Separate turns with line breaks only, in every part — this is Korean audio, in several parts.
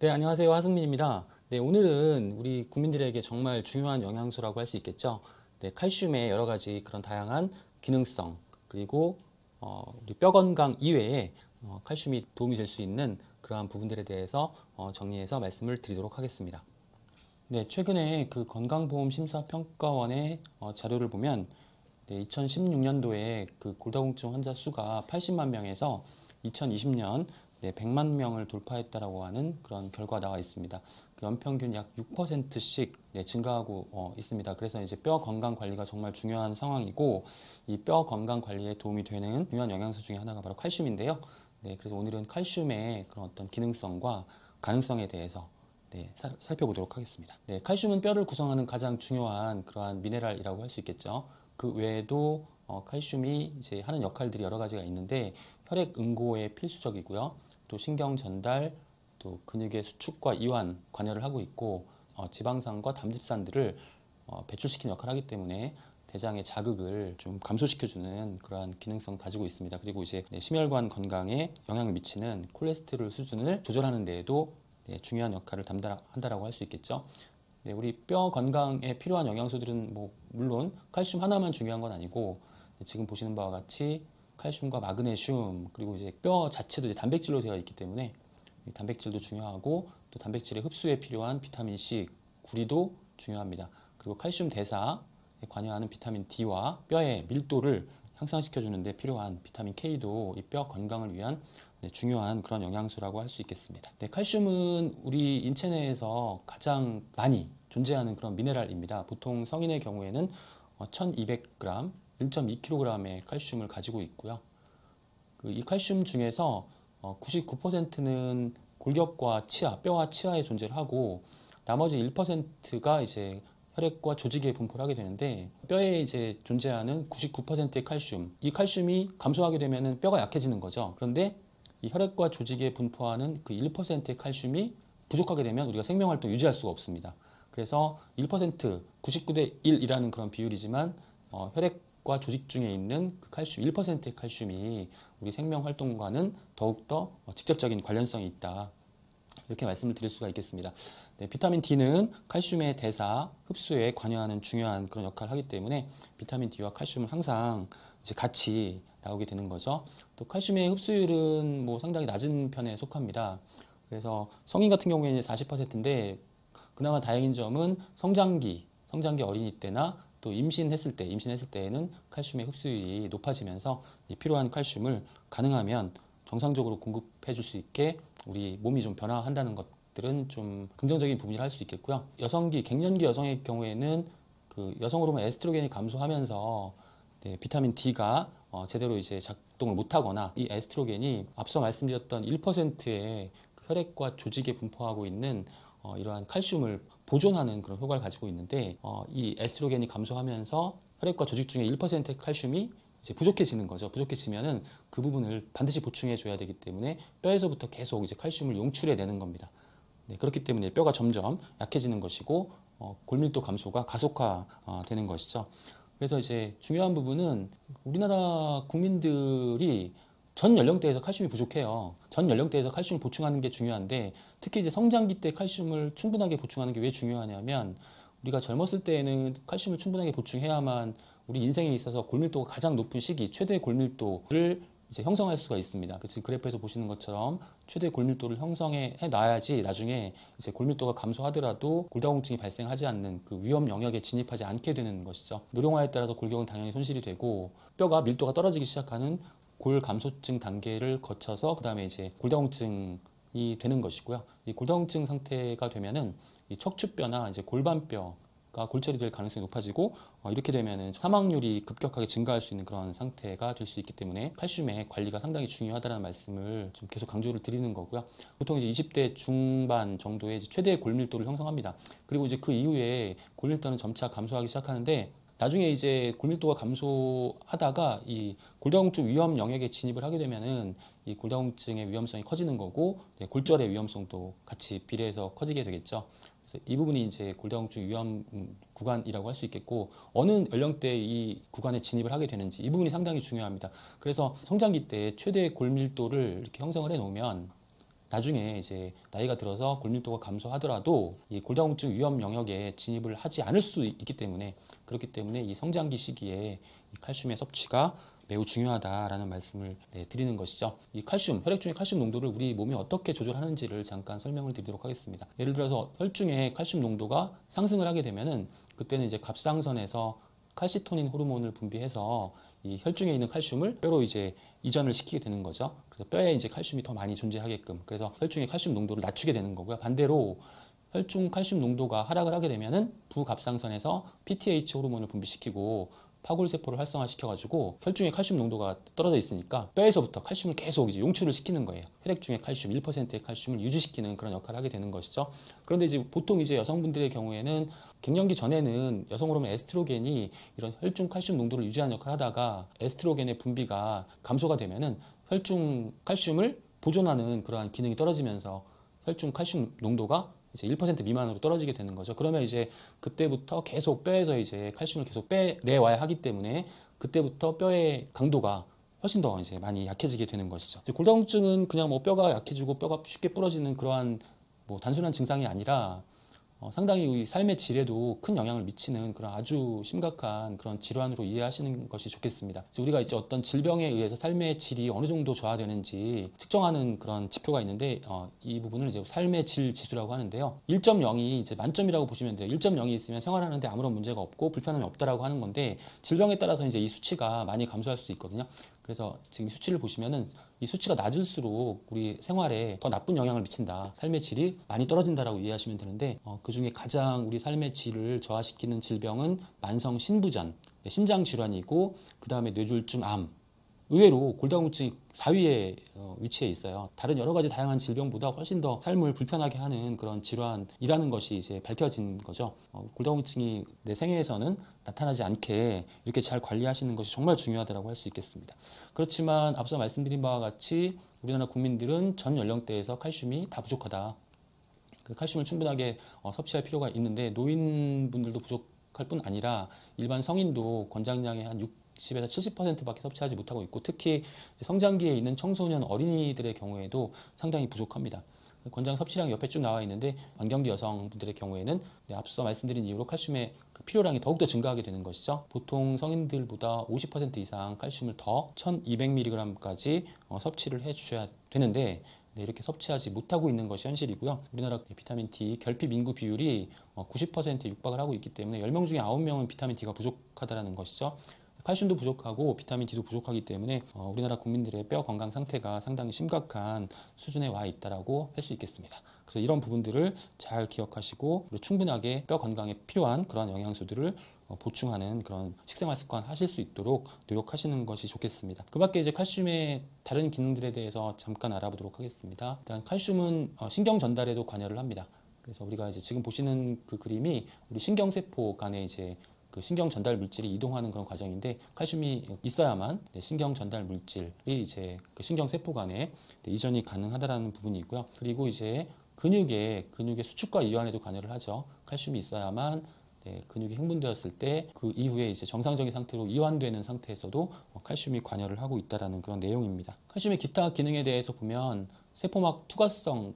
네, 안녕하세요. 하승민입니다. 네, 오늘은 우리 국민들에게 정말 중요한 영양소라고 할 수 있겠죠. 네, 칼슘의 여러 가지 그런 다양한 기능성, 그리고 우리 뼈 건강 이외에 칼슘이 도움이 될 수 있는 그러한 부분들에 대해서 정리해서 말씀을 드리도록 하겠습니다. 네, 최근에 그 건강보험심사평가원의 자료를 보면 2016년도에 그 골다공증 환자 수가 80만 명에서 2020년 100만 명을 돌파했다라고 하는 그런 결과가 나와 있습니다. 그 연평균 약 6%씩 증가하고 있습니다. 그래서 이제 뼈 건강 관리가 정말 중요한 상황이고, 이 뼈 건강 관리에 도움이 되는 중요한 영양소 중에 하나가 바로 칼슘인데요. 네, 그래서 오늘은 칼슘의 그런 어떤 기능성과 가능성에 대해서 살펴보도록 하겠습니다. 네, 칼슘은 뼈를 구성하는 가장 중요한 그러한 미네랄이라고 할 수 있겠죠. 그 외에도 칼슘이 이제 하는 역할들이 여러 가지가 있는데, 혈액 응고에 필수적이고요. 또 신경 전달, 또 근육의 수축과 이완 관여를 하고 있고, 지방산과 담즙산들을 배출시키는 역할을 하기 때문에 대장의 자극을 좀 감소시켜주는 그러한 기능성을 가지고 있습니다. 그리고 이제 심혈관 건강에 영향을 미치는 콜레스테롤 수준을 조절하는 데에도 중요한 역할을 담당한다라고 할 수 있겠죠. 네, 우리 뼈 건강에 필요한 영양소들은 물론 칼슘 하나만 중요한 건 아니고, 지금 보시는 바와 같이 칼슘과 마그네슘, 그리고 이제 뼈 자체도 이제 단백질로 되어 있기 때문에 단백질도 중요하고, 또 단백질의 흡수에 필요한 비타민 C, 구리도 중요합니다. 그리고 칼슘 대사에 관여하는 비타민 D와 뼈의 밀도를 향상시켜주는 데 필요한 비타민 K도 이 뼈 건강을 위한 중요한 그런 영양소라고 할 수 있겠습니다. 네, 칼슘은 우리 인체 내에서 가장 많이 존재하는 그런 미네랄입니다. 보통 성인의 경우에는 1200g, 1.2kg의 칼슘을 가지고 있고요. 이 칼슘 중에서 99%는 골격과 치아, 뼈와 치아에 존재를 하고, 나머지 1%가 이제 혈액과 조직에 분포를 하게 되는데, 뼈에 이제 존재하는 99%의 칼슘, 이 칼슘이 감소하게 되면 뼈가 약해지는 거죠. 그런데 이 혈액과 조직에 분포하는 그 1%의 칼슘이 부족하게 되면 우리가 생명활동 유지할 수가 없습니다. 그래서 1%, 99대 1이라는 그런 비율이지만 혈액과 조직 중에 있는 그 칼슘, 1%의 칼슘이 우리 생명활동과는 더욱더 직접적인 관련성이 있다, 이렇게 말씀을 드릴 수가 있겠습니다. 네, 비타민 D는 칼슘의 대사, 흡수에 관여하는 중요한 그런 역할을 하기 때문에 비타민 D와 칼슘은 항상 이제 같이 나오게 되는 거죠. 또 칼슘의 흡수율은 상당히 낮은 편에 속합니다. 그래서 성인 같은 경우에는 40%인데, 그나마 다행인 점은 성장기 어린이 때나 또 임신했을 때에는 칼슘의 흡수율이 높아지면서 필요한 칼슘을 가능하면 정상적으로 공급해 줄 수 있게 우리 몸이 좀 변화한다는 것들은 좀 긍정적인 부분이라 할 수 있겠고요. 갱년기 여성의 경우에는 그 여성 호르몬 에스트로겐이 감소하면서 비타민 D가 제대로 이제 작동을 못하거나, 이 에스트로겐이 앞서 말씀드렸던 1%의 혈액과 조직에 분포하고 있는 이러한 칼슘을 보존하는 그런 효과를 가지고 있는데, 이 에스트로겐이 감소하면서 혈액과 조직 중에 1%의 칼슘이 이제 부족해지는 거죠. 부족해지면은 그 부분을 반드시 보충해 줘야 되기 때문에 뼈에서부터 계속 이제 칼슘을 용출해 내는 겁니다. 네, 그렇기 때문에 뼈가 점점 약해지는 것이고, 골밀도 감소가 가속화되는 것이죠. 그래서 이제 중요한 부분은 우리나라 국민들이 전 연령대에서 칼슘이 부족해요. 전 연령대에서 칼슘을 보충하는 게 중요한데, 특히 이제 성장기 때 칼슘을 충분하게 보충하는 게 왜 중요하냐면, 우리가 젊었을 때에는 칼슘을 충분하게 보충해야만 우리 인생에 있어서 골밀도가 가장 높은 시기, 최대 골밀도를 이제 형성할 수가 있습니다. 지금 그래프에서 보시는 것처럼 최대 골밀도를 형성해 놔야지 나중에 이제 골밀도가 감소하더라도 골다공증이 발생하지 않는 그 위험 영역에 진입하지 않게 되는 것이죠. 노령화에 따라서 골격은 당연히 손실이 되고, 뼈가 밀도가 떨어지기 시작하는 골 감소증 단계를 거쳐서 그 다음에 이제 골다공증이 되는 것이고요. 이 골다공증 상태가 되면은 이 척추뼈나 이제 골반뼈가 골절이 될 가능성이 높아지고, 이렇게 되면은 사망률이 급격하게 증가할 수 있는 그런 상태가 될 수 있기 때문에 칼슘의 관리가 상당히 중요하다는 말씀을 좀 계속 강조를 드리는 거고요. 보통 이제 20대 중반 정도에 이제 최대 골밀도를 형성합니다. 그리고 이제 그 이후에 골밀도는 점차 감소하기 시작하는데, 나중에 이제 골밀도가 감소하다가 이 골다공증 위험 영역에 진입을 하게 되면은 이 골다공증의 위험성이 커지는 거고, 골절의 위험성도 같이 비례해서 커지게 되겠죠. 그래서 이 부분이 이제 골다공증 위험 구간이라고 할 수 있겠고, 어느 연령대에 이 구간에 진입을 하게 되는지, 이 부분이 상당히 중요합니다. 그래서 성장기 때 최대 골밀도를 이렇게 형성을 해 놓으면 나중에 이제 나이가 들어서 골밀도가 감소하더라도 이 골다공증 위험 영역에 진입을 하지 않을 수 있기 때문에, 그렇기 때문에 이 성장기 시기에 이 칼슘의 섭취가 매우 중요하다라는 말씀을 드리는 것이죠. 이 칼슘, 혈액 중의 칼슘 농도를 우리 몸이 어떻게 조절하는지를 잠깐 설명을 드리도록 하겠습니다. 예를 들어서 혈중의 칼슘 농도가 상승을 하게 되면은 그때는 이제 갑상선에서 칼시토닌 호르몬을 분비해서 이 혈중에 있는 칼슘을 뼈로 이제 이전을 시키게 되는 거죠. 그래서 뼈에 이제 칼슘이 더 많이 존재하게끔, 그래서 혈중의 칼슘 농도를 낮추게 되는 거고요. 반대로 혈중 칼슘 농도가 하락을 하게 되면은 부갑상선에서 PTH 호르몬을 분비시키고 파골세포를 활성화시켜가지고 혈중의 칼슘 농도가 떨어져 있으니까 뼈에서부터 칼슘을 계속 이제 용출을 시키는 거예요. 혈액 중에 칼슘 1%의 칼슘을 유지시키는 그런 역할을 하게 되는 것이죠. 그런데 이제 보통 이제 여성분들의 경우에는 갱년기 전에는 여성 호르몬 에스트로겐이 이런 혈중 칼슘 농도를 유지하는 역할을 하다가 에스트로겐의 분비가 감소가 되면은 혈중 칼슘을 보존하는 그러한 기능이 떨어지면서 혈중 칼슘 농도가 이제 1% 미만으로 떨어지게 되는 거죠. 그러면 이제 그때부터 계속 뼈에서 이제 칼슘을 계속 빼내와야 하기 때문에 그때부터 뼈의 강도가 훨씬 더 이제 많이 약해지게 되는 것이죠. 골다공증은 그냥 뭐 뼈가 약해지고 뼈가 쉽게 부러지는 그러한 뭐 단순한 증상이 아니라 상당히 우리 삶의 질에도 큰 영향을 미치는 그런 아주 심각한 그런 질환으로 이해하시는 것이 좋겠습니다. 우리가 이제 어떤 질병에 의해서 삶의 질이 어느 정도 저하되는지 측정하는 그런 지표가 있는데 이 부분을 이제 삶의 질 지수라고 하는데요. 1.0이 이제 만점이라고 보시면 돼요. 1.0이 있으면 생활하는데 아무런 문제가 없고 불편함이 없다라고 하는 건데, 질병에 따라서 이제 이 수치가 많이 감소할 수 있거든요. 그래서 지금 수치를 보시면은 이 수치가 낮을수록 우리 생활에 더 나쁜 영향을 미친다, 삶의 질이 많이 떨어진다라고 이해하시면 되는데, 그 중에 가장 우리 삶의 질을 저하시키는 질병은 만성 신부전, 신장 질환이고, 그 다음에 뇌졸중, 암. 의외로 골다공증이 4위에 위치해 있어요. 다른 여러 가지 다양한 질병보다 훨씬 더 삶을 불편하게 하는 그런 질환이라는 것이 이제 밝혀진 거죠. 골다공증이 내 생애에서는 나타나지 않게 이렇게 잘 관리하시는 것이 정말 중요하다고 할 수 있겠습니다. 그렇지만 앞서 말씀드린 바와 같이 우리나라 국민들은 전 연령대에서 칼슘이 다 부족하다. 그 칼슘을 충분하게 섭취할 필요가 있는데, 노인분들도 부족할 뿐 아니라 일반 성인도 권장량의 한 60에서 70%밖에 섭취하지 못하고 있고, 특히 성장기에 있는 청소년 어린이들의 경우에도 상당히 부족합니다. 권장 섭취량 옆에 쭉 나와 있는데, 만경기 여성분들의 경우에는 앞서 말씀드린 이유로 칼슘의 그 필요량이 더욱더 증가하게 되는 것이죠. 보통 성인들보다 50% 이상 칼슘을 더 1200mg까지 섭취를 해 주셔야 되는데, 이렇게 섭취하지 못하고 있는 것이 현실이고요. 우리나라 비타민 D 결핍 인구 비율이 90%에 육박을 하고 있기 때문에 10명 중에 9명은 비타민 D가 부족하다는 것이죠. 칼슘도 부족하고 비타민 D도 부족하기 때문에 우리나라 국민들의 뼈 건강 상태가 상당히 심각한 수준에 와 있다라고 할 수 있겠습니다. 그래서 이런 부분들을 잘 기억하시고 충분하게 뼈 건강에 필요한 그런 영양소들을 보충하는 그런 식생활 습관 하실 수 있도록 노력하시는 것이 좋겠습니다. 그 밖에 이제 칼슘의 다른 기능들에 대해서 잠깐 알아보도록 하겠습니다. 일단 칼슘은 신경 전달에도 관여를 합니다. 그래서 우리가 이제 지금 보시는 그 그림이 우리 신경세포 간에 이제 그 신경 전달 물질이 이동하는 그런 과정인데, 칼슘이 있어야만 신경 전달 물질이 이제 그 신경 세포 간에 이전이 가능하다라는 부분이 있고요. 그리고 이제 근육의 수축과 이완에도 관여를 하죠. 칼슘이 있어야만 근육이 흥분되었을 때 그 이후에 이제 정상적인 상태로 이완되는 상태에서도 칼슘이 관여를 하고 있다라는 그런 내용입니다. 칼슘의 기타 기능에 대해서 보면 세포막 투과성을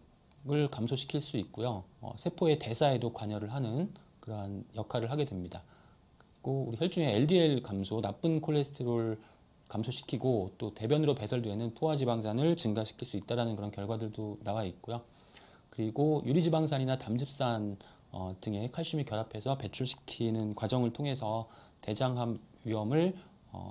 감소시킬 수 있고요. 세포의 대사에도 관여를 하는 그러한 역할을 하게 됩니다. 우리 혈중의 LDL 감소, 나쁜 콜레스테롤 감소시키고, 또 대변으로 배설되는 포화지방산을 증가시킬 수 있다는 그런 결과들도 나와 있고요. 그리고 유리지방산이나 담즙산 등의 칼슘이 결합해서 배출시키는 과정을 통해서 대장암 위험을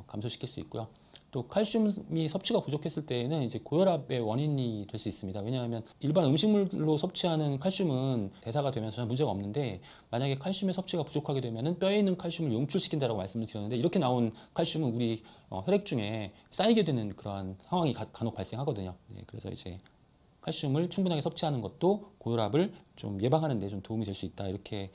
감소시킬 수 있고요. 또 칼슘이 섭취가 부족했을 때에는 이제 고혈압의 원인이 될 수 있습니다. 왜냐하면 일반 음식물로 섭취하는 칼슘은 대사가 되면서 전혀 문제가 없는데, 만약에 칼슘의 섭취가 부족하게 되면은 뼈에 있는 칼슘을 용출시킨다고 말씀을 드렸는데, 이렇게 나온 칼슘은 우리 혈액 중에 쌓이게 되는 그러한 상황이 간혹 발생하거든요. 그래서 이제 칼슘을 충분하게 섭취하는 것도 고혈압을 좀 예방하는 데 좀 도움이 될 수 있다, 이렇게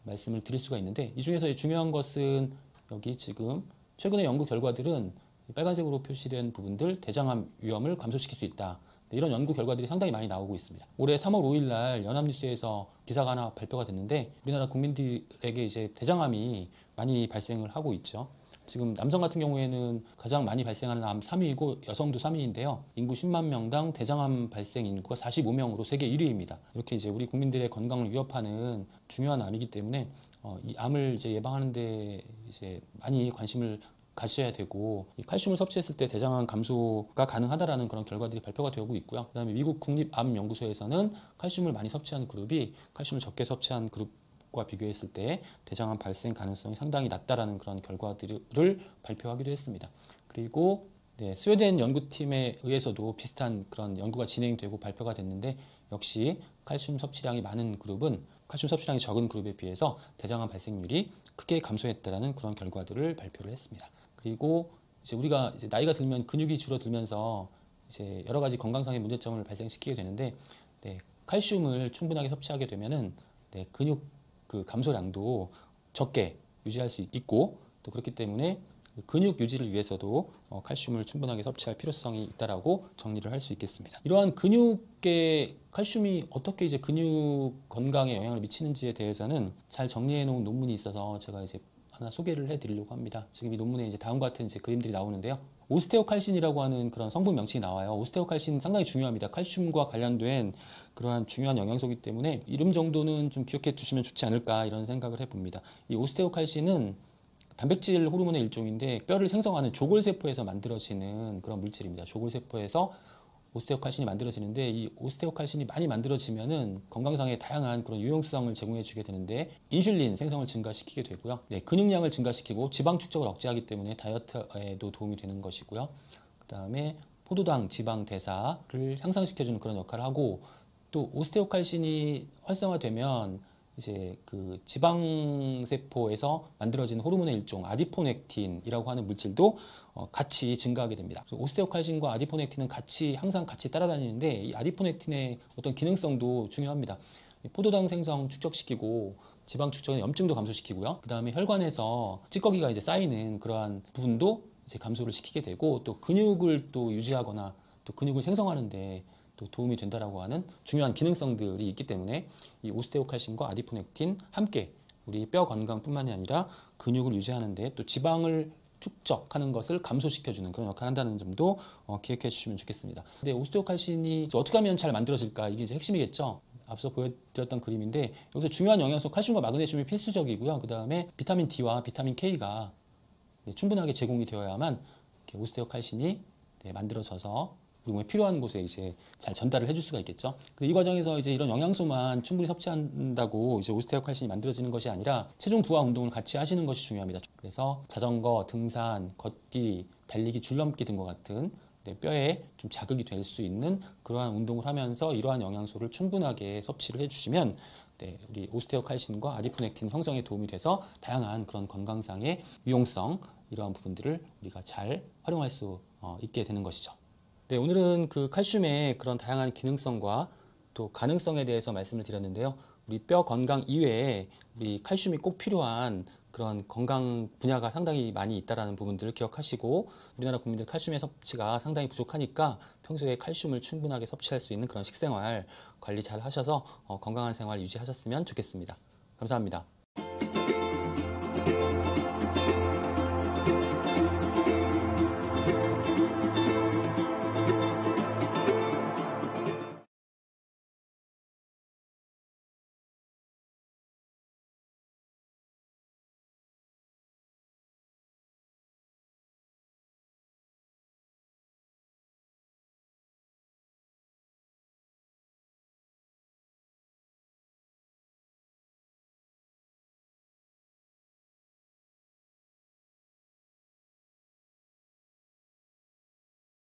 말씀을 드릴 수가 있는데, 이 중에서 중요한 것은 여기 지금 최근의 연구 결과들은 빨간색으로 표시된 부분들, 대장암 위험을 감소시킬 수 있다, 이런 연구 결과들이 상당히 많이 나오고 있습니다. 올해 3월 5일 날 연합뉴스에서 기사가 하나 발표가 됐는데, 우리나라 국민들에게 이제 대장암이 많이 발생을 하고 있죠. 지금 남성 같은 경우에는 가장 많이 발생하는 암 3위이고 여성도 3위인데요. 인구 10만 명당 대장암 발생 인구가 45명으로 세계 1위입니다. 이렇게 이제 우리 국민들의 건강을 위협하는 중요한 암이기 때문에 이 암을 이제 예방하는데 이제 많이 관심을 가셔야 되고, 이 칼슘을 섭취했을 때 대장암 감소가 가능하다라는 그런 결과들이 발표가 되고 있고요. 그다음에 미국 국립암연구소에서는 칼슘을 많이 섭취한 그룹이 칼슘을 적게 섭취한 그룹과 비교했을 때 대장암 발생 가능성이 상당히 낮다라는 그런 결과들을 발표하기도 했습니다. 그리고 스웨덴 연구팀에 의해서도 비슷한 그런 연구가 진행되고 발표가 됐는데, 역시 칼슘 섭취량이 많은 그룹은 칼슘 섭취량이 적은 그룹에 비해서 대장암 발생률이 크게 감소했다라는 그런 결과들을 발표를 했습니다. 그리고 이제 우리가 이제 나이가 들면 근육이 줄어들면서 이제 여러 가지 건강상의 문제점을 발생시키게 되는데, 칼슘을 충분하게 섭취하게 되면은 근육 그 감소량도 적게 유지할 수 있고, 또 그렇기 때문에 근육 유지를 위해서도 칼슘을 충분하게 섭취할 필요성이 있다라고 정리를 할 수 있겠습니다. 이러한 근육의 칼슘이 어떻게 이제 근육 건강에 영향을 미치는지에 대해서는 잘 정리해 놓은 논문이 있어서 제가 이제 하나 소개를 해드리려고 합니다. 지금 이 논문에 이제 다음과 같은 이제 그림들이 나오는데요. 오스테오칼신이라고 하는 그런 성분 명칭이 나와요. 오스테오칼신 상당히 중요합니다. 칼슘과 관련된 그러한 중요한 영양소이기 때문에 이름 정도는 좀 기억해 두시면 좋지 않을까 이런 생각을 해봅니다. 이 오스테오칼신은 단백질 호르몬의 일종인데 뼈를 생성하는 조골세포에서 만들어지는 그런 물질입니다. 조골세포에서 오스테오칼신이 만들어지는데, 이 오스테오칼신이 많이 만들어지면은 건강상의 다양한 그런 유용성을 제공해 주게 되는데, 인슐린 생성을 증가시키게 되고요. 근육량을 증가시키고 지방 축적을 억제하기 때문에 다이어트에도 도움이 되는 것이고요. 그 다음에 포도당 지방 대사를 향상시켜주는 그런 역할을 하고, 또 오스테오칼신이 활성화되면 이제 그 지방세포에서 만들어지는 호르몬의 일종 아디포넥틴이라고 하는 물질도 같이 증가하게 됩니다. 오스테오칼신과 아디포넥틴은 항상 같이 따라다니는데, 이 아디포넥틴의 어떤 기능성도 중요합니다. 포도당 생성 축적시키고 지방 축적의 염증도 감소시키고요. 그 다음에 혈관에서 찌꺼기가 이제 쌓이는 그러한 부분도 이제 감소를 시키게 되고, 또 근육을 또 유지하거나 또 근육을 생성하는데 또 도움이 된다라고 하는 중요한 기능성들이 있기 때문에 이 오스테오칼신과 아디포넥틴 함께 우리 뼈 건강뿐만이 아니라 근육을 유지하는데 또 지방을 축적하는 것을 감소시켜주는 그런 역할을 한다는 점도 기억해 주시면 좋겠습니다. 근데 오스테오칼신이 어떻게 하면 잘 만들어질까, 이게 이제 핵심이겠죠. 앞서 보여드렸던 그림인데, 여기서 중요한 영양소 칼슘과 마그네슘이 필수적이고요. 그 다음에 비타민 D와 비타민 K가 충분하게 제공이 되어야만 오스테오칼신이 만들어져서 우리 몸에 필요한 곳에 이제 잘 전달을 해줄 수가 있겠죠. 이 과정에서 이제 이런 영양소만 충분히 섭취한다고 이제 오스테오칼신이 만들어지는 것이 아니라 체중 부하 운동을 같이 하시는 것이 중요합니다. 그래서 자전거, 등산, 걷기, 달리기, 줄넘기 등과 같은 뼈에 좀 자극이 될 수 있는 그러한 운동을 하면서 이러한 영양소를 충분하게 섭취를 해주시면 우리 오스테오칼신과 아디포넥틴 형성에 도움이 돼서 다양한 그런 건강상의 유용성, 이러한 부분들을 우리가 잘 활용할 수 있게 되는 것이죠. 오늘은 그 칼슘의 그런 다양한 기능성과 또 가능성에 대해서 말씀을 드렸는데요. 우리 뼈 건강 이외에 우리 칼슘이 꼭 필요한 그런 건강 분야가 상당히 많이 있다는 부분들을 기억하시고, 우리나라 국민들 칼슘의 섭취가 상당히 부족하니까 평소에 칼슘을 충분하게 섭취할 수 있는 그런 식생활 관리 잘 하셔서 건강한 생활 유지하셨으면 좋겠습니다. 감사합니다.